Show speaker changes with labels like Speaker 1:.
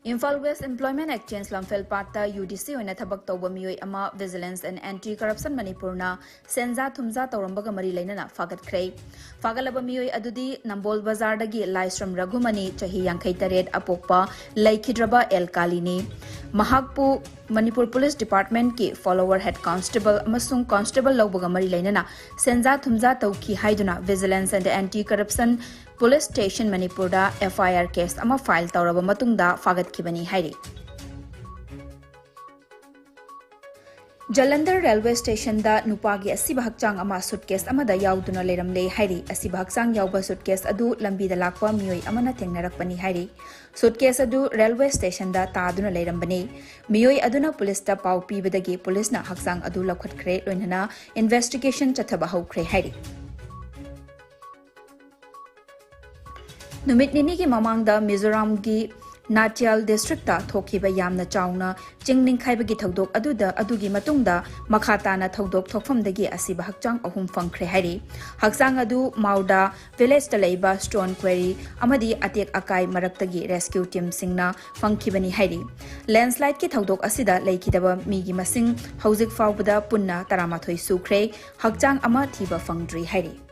Speaker 1: Imphal West Employment Exchange Lamphel Patta UDC oina thabak tawba miyoi ama Vigilance and Anti-Corruption Manipurna Senza Thumza Tawrambaga mari lainana fagatkhre. Fagalaba miyoi adudi Nambol Bazar dagi Laisram Raghumani chahi 58 apokpa Laikhidraba El Kalini. Mahakpu Manipur Police Department ki follower head constable amasung constable lawbaga mari lainana Senza Thumza tawki haiduna Vigilance and Anti-Corruption Police Station Manipurda FIR case ama file tawraba matungda fagatkhibani hairi. Jalandhar Railway Station da nupagi asiba hakchang ama suitcase amada yauduna leramle hairi. Asiba hakchang yauba suitcase adu lambi da lakwa miyoi amana thengnarakpani hairi. Suitcase adu railway station da taaduna lerambani. Miyoi aduna police da pau pibadagi police na hakchang adu lakhatkre loinana investigation chathaba hokre hairi. Numit nini ki mamangda Mizoram gi Natyal district ta thokiba yamna chauna chingning khaiba gi thodok aduda adugi matungda makhata na thodok thokfamdagi asiba hakchang ahum fangkhre hairi. Hakchang adu Mauda village ta leiba stone quarry amadi atek akai maraktagi rescue team singna fangkhibani hairi. Landslide ki thodok asida leikidaba migi masing hauzik fawbada punna 13 sukhre hakchang ama thiba fangdri hairi.